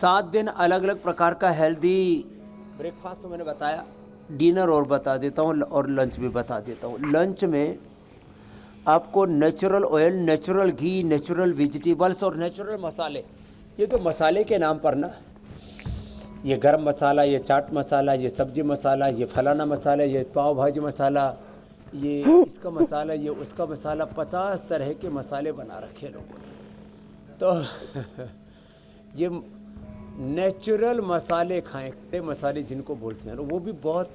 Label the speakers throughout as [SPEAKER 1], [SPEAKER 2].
[SPEAKER 1] 7 दिन अलग अलग प्रकार का हेल्दी ब्रेकफास्ट तो मैंने बताया, डिनर और बता देता हूँ और लंच भी बता देता हूँ। लंच में आपको नेचुरल ऑयल, नेचुरल घी, नेचुरल वेजिटेबल्स और नेचुरल मसाले, ये तो मसाले के नाम पर ना, ये गरम मसाला, ये चाट मसाला, ये सब्जी मसाला, ये फलाना मसाला, ये पाव भाजी मसाला, ये इसका मसाला, ये उसका मसाला, 50 तरह के मसाले बना रखे लोगों ने। तो ये नेचुरल मसाले खाएं, खड़े मसाले जिनको बोलते हैं, वो भी बहुत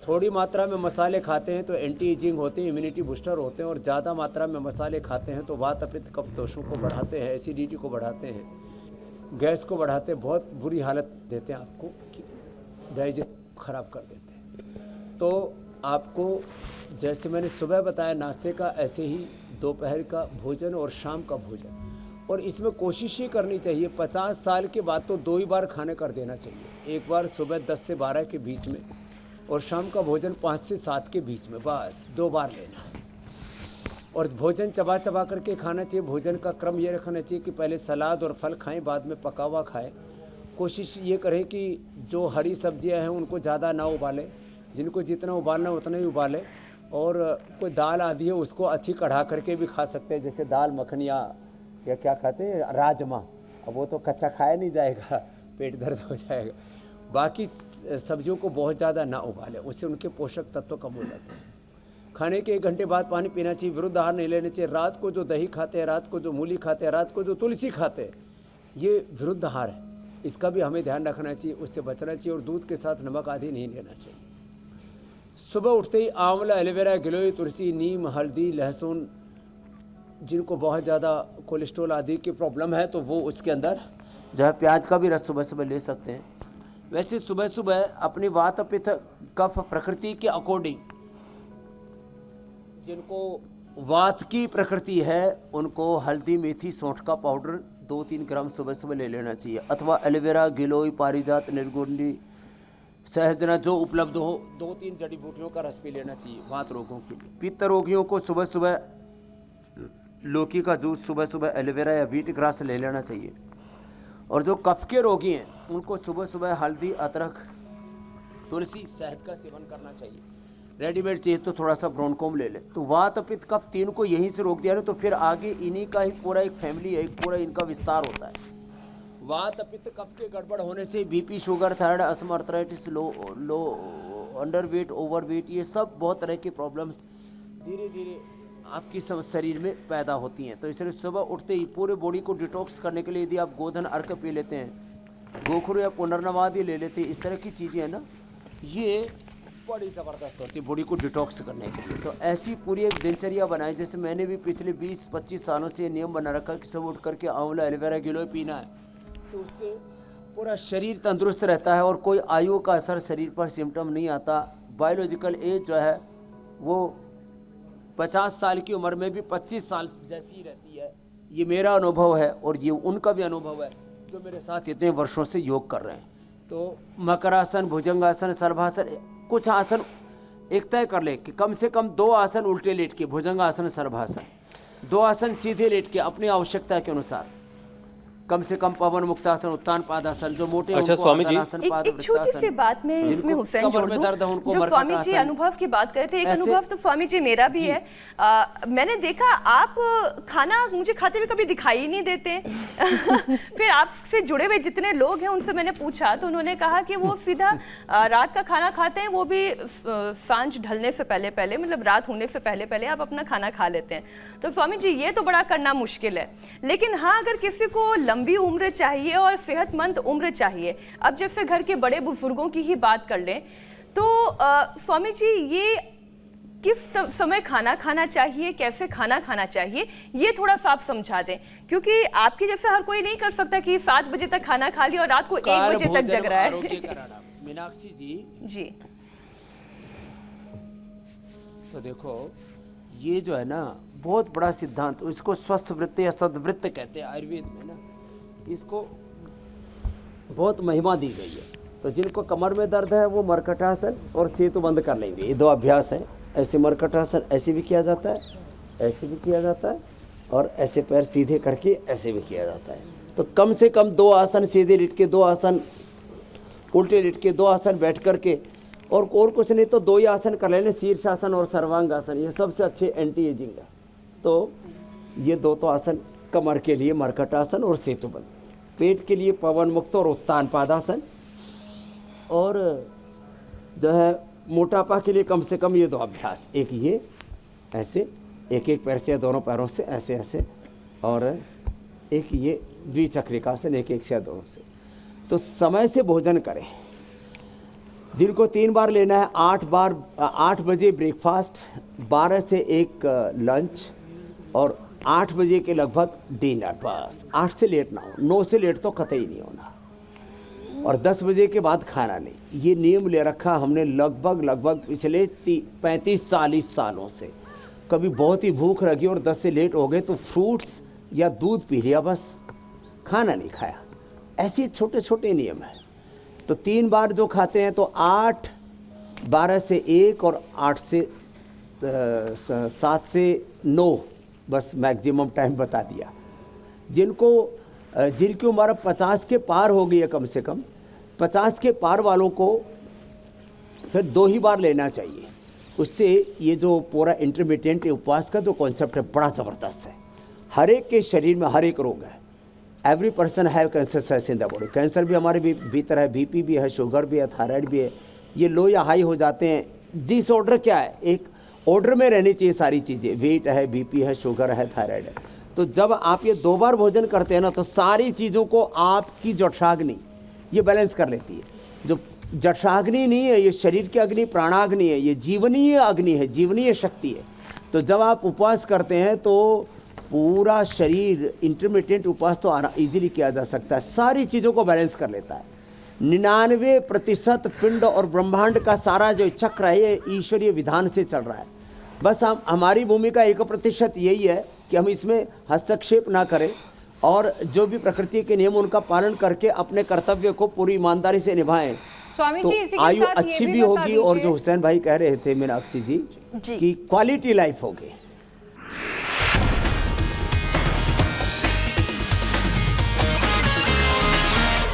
[SPEAKER 1] थोड़ी मात्रा में मसाले खाते हैं तो एंटी एजिंग होते हैं, इम्यूनिटी बूस्टर होते हैं, और ज़्यादा मात्रा में मसाले खाते हैं तो वात पित्त कफ दोषों को बढ़ाते हैं, एसिडिटी को बढ़ाते हैं, गैस को बढ़ाते हैं, बहुत बुरी हालत देते हैं आपको कि डाइजेस्ट ख़राब कर देते हैं। तो आपको जैसे मैंने सुबह बताया नाश्ते का, ऐसे ही दोपहर का भोजन और शाम का भोजन, और इसमें कोशिश ही करनी चाहिए 50 साल के बाद तो 2 ही बार खाने कर देना चाहिए। एक बार सुबह 10 से 12 के बीच में और शाम का भोजन 5 से 7 के बीच में, बस 2 बार लेना। और भोजन चबा चबा करके खाना चाहिए। भोजन का क्रम ये रखना चाहिए कि पहले सलाद और फल खाएं, बाद में पका हुआ खाएं। कोशिश ये करें कि जो हरी सब्जियां हैं उनको ज़्यादा ना उबालें, जिनको जितना उबालना उतना ही उबालें। और कोई दाल आदि है उसको अच्छी कढ़ा करके भी खा सकते हैं, जैसे दाल मखनी या क्या खाते हैं, राजमा। अब वो तो कच्चा खाया नहीं जाएगा, पेट दर्द हो जाएगा। बाकी सब्जियों को बहुत ज़्यादा ना उबालें, उससे उनके पोषक तत्व कम हो जाते हैं। खाने के 1 घंटे बाद पानी पीना चाहिए, विरुद्ध आहार नहीं लेने चाहिए। रात को जो दही खाते हैं, रात को जो मूली खाते हैं, रात को जो तुलसी खाते हैं, ये विरुद्ध आहार है, इसका भी हमें ध्यान रखना चाहिए, उससे बचना चाहिए। और दूध के साथ नमक आदि नहीं लेना चाहिए। सुबह उठते ही आंवला, एलोवेरा, गिलोय, तुलसी, नीम, हल्दी, लहसुन, जिनको बहुत ज़्यादा कोलेस्ट्रॉल आदि की प्रॉब्लम है तो वो उसके अंदर जो है प्याज का भी रस सुबह सुबह ले सकते हैं। वैसे सुबह सुबह अपनी वात पित्त कफ प्रकृति के अकॉर्डिंग, जिनको वात की प्रकृति है उनको हल्दी, मेथी, सौंठ का पाउडर 2-3 ग्राम सुबह सुबह ले लेना चाहिए, अथवा एलोवेरा, गिलोय, पारिजात, निर्गुंडी, सहजना जो उपलब्ध हो, 2-3 जड़ी बूटियों का रस पी लेना चाहिए वात रोगों के लिए। पित्त रोगियों को सुबह सुबह लौकी का जूस, सुबह सुबह एलोवेरा या व्हीट ग्रास ले लेना चाहिए। और जो कफ के रोगी हैं उनको सुबह सुबह हल्दी, अदरक, तुलसी, शहद का सेवन करना चाहिए। रेडीमेड चाहिए तो थोड़ा सा ब्रोनकोम ले ले। तो वात पित्त कफ तीन को यहीं से रोक दिया है तो फिर आगे इन्हीं का ही पूरा एक फैमिली है, एक पूरा इनका विस्तार होता है। वात पित्त कफ के गड़बड़ होने से BP, sugar, thyroid, asthma, arthritis, low underweight, overweight, ये सब बहुत तरह की प्रॉब्लम्स धीरे धीरे आपकी शरीर में पैदा होती हैं। तो इसलिए सुबह उठते ही पूरे बॉडी को डिटॉक्स करने के लिए यदि आप गोधन अर्क पी लेते हैं, गोखरू या पुनर्नवादी ले लेते हैं, इस तरह की चीज़ें हैं ना, ये बड़ी ज़बरदस्त होती है बॉडी को डिटॉक्स करने के लिए। तो ऐसी पूरी एक दिनचर्या बनाए, जैसे मैंने भी पिछले 20-25 सालों से नियम बना रखा है कि सुबह उठ करके आंवला, एलोवेरा, गिलोय पीना है, तो उससे पूरा शरीर तंदुरुस्त रहता है और कोई आयु का असर शरीर पर सिम्टम नहीं आता। बायोलॉजिकल एज जो है वो 50 साल की उम्र में भी 25 साल जैसी रहती है। ये मेरा अनुभव है और ये उनका भी अनुभव है जो मेरे साथ इतने वर्षों से योग कर रहे हैं। तो मकरासन, भुजंगासन, सर्वासन, कुछ आसन एक तय कर ले कि कम से कम 2 आसन उल्टे लेट के, भुजंगासन, सर्वासन, 2 आसन सीधे लेट के अपनी आवश्यकता के अनुसार, कम से कम पवन मुक्तासन, उत्तान पादासन, जो मोटे
[SPEAKER 2] अच्छा स्वामी जी,
[SPEAKER 3] एक छोटी सी बात में इसमें हुसैन जोड़ दूं, जो स्वामी जी अनुभव की बात करे थे, एक अनुभव तो स्वामी जी मेरा भी है। मैंने देखा आप खाना मुझे खाते हुए कभी दिखाई नहीं देते। फिर आपसे जुड़े हुए जितने लोग हैं उनसे मैंने पूछा तो उन्होंने कहा कि वो सीधा रात का खाना खाते हैं, वो भी सांझ ढलने से पहले पहले, मतलब रात होने से पहले पहले आप अपना खाना खा लेते हैं। तो स्वामी जी ये तो बड़ा करना मुश्किल है, लेकिन हाँ अगर किसी को लंबी उम्र चाहिए और सेहतमंद उम्र चाहिए, अब जैसे घर के बड़े बुजुर्गों की ही बात कर लें तो स्वामी जी ये किस समय खाना खाना चाहिए, कैसे खाना खाना चाहिए, ये थोड़ा सा आप समझा दें, क्योंकि आपके जैसा हर कोई नहीं कर सकता कि 7 बजे तक खाना खा लिया और रात को 1 बजे तक जग रहा है।
[SPEAKER 1] मीनाक्षी जी, तो देखो ये जो है ना बहुत बड़ा सिद्धांत, इसको स्वस्थ वृत्त या सद्वृत्त कहते हैं आयुर्वेद में ना, इसको बहुत महिमा दी गई है। तो जिनको कमर में दर्द है वो मरकटासन और सेतु बंद कर लेंगे, ये 2 अभ्यास हैं। ऐसे मरकटासन ऐसे भी किया जाता है, ऐसे भी किया जाता है, और ऐसे पैर सीधे करके ऐसे भी किया जाता है। तो कम से कम 2 आसन सीधे लेट के, 2 आसन उल्टे लेट के, 2 आसन बैठ करके, और कुछ नहीं तो 2 ही आसन कर लेने, शीर्षासन और सर्वांगासन। ये सबसे अच्छे एंटी एजिंग है। तो ये 2 तो आसन कमर के लिए मरकटासन और सेतुबंध, पेट के लिए पवन मुक्त और उत्तान पादासन, और जो है मोटापा के लिए कम से कम ये 2 अभ्यास, एक ये ऐसे, एक पैर से, दोनों पैरों से ऐसे ऐसे, और एक ये द्विचक्रिकासन, एक से दोनों से। तो समय से भोजन करें। जिनको 3 बार लेना है, 8 बजे ब्रेकफास्ट, 12 से 1 लंच, और 8 बजे के लगभग डिनर। बस 8 से लेट ना हो, 9 से लेट तो कतई नहीं होना, और 10 बजे के बाद खाना नहीं। ये नियम ले रखा हमने लगभग पिछले 35-40 सालों से। कभी बहुत ही भूख लगी और 10 से लेट हो गए तो फ्रूट्स या दूध पी लिया, बस खाना नहीं खाया। ऐसे छोटे छोटे नियम हैं। तो 3 बार जो खाते हैं तो 8, 12 से 1 और 8 से 7 से 9, बस मैक्सिमम टाइम बता दिया। जिनकी उम्र 50 के पार हो गई है, कम से कम 50 के पार वालों को फिर 2 ही बार लेना चाहिए। उससे ये जो पूरा इंटरमिटेंट उपवास का जो कॉन्सेप्ट है बड़ा ज़बरदस्त है। हर एक के शरीर में हर एक रोग है। Every person have cancer cells in the body. Cancer भी हमारे भीतर है, बीपी भी है, शुगर भी है, थायराइड भी है। ये लो या हाई हो जाते हैं। डिसऑर्डर क्या है, एक ऑर्डर में रहनी चाहिए सारी चीज़ें। वेट है, बीपी है, शुगर है, थायराइड है। तो जब आप ये 2 बार भोजन करते हैं ना, तो सारी चीज़ों को आपकी जठराग्नि ये बैलेंस कर लेती है। जो जठराग्नि नहीं है, ये शरीर की अग्नि प्राणाग्नि है, ये जीवनीय अग्नि है, जीवनीय शक्ति है। तो जब आप उपवास करते हैं तो पूरा शरीर, इंटरमिटेंट उपवास तो इजीली किया जा सकता है, सारी चीज़ों को बैलेंस कर लेता है। 99% पिंड और ब्रह्मांड का सारा जो चक्र है ये ईश्वरीय विधान से चल रहा है। बस हमारी भूमिका 1% यही है कि हम इसमें हस्तक्षेप ना करें, और जो भी प्रकृति के नियम उनका पालन करके अपने कर्तव्य को पूरी ईमानदारी से निभाएं।
[SPEAKER 2] स्वामी
[SPEAKER 1] तो
[SPEAKER 2] जी, इसी के
[SPEAKER 1] आयु
[SPEAKER 2] साथ
[SPEAKER 1] अच्छी
[SPEAKER 2] ये
[SPEAKER 1] भी होगी, और जो हुसैन भाई कह रहे थे मीनाक्षी जी, की क्वालिटी लाइफ होगी।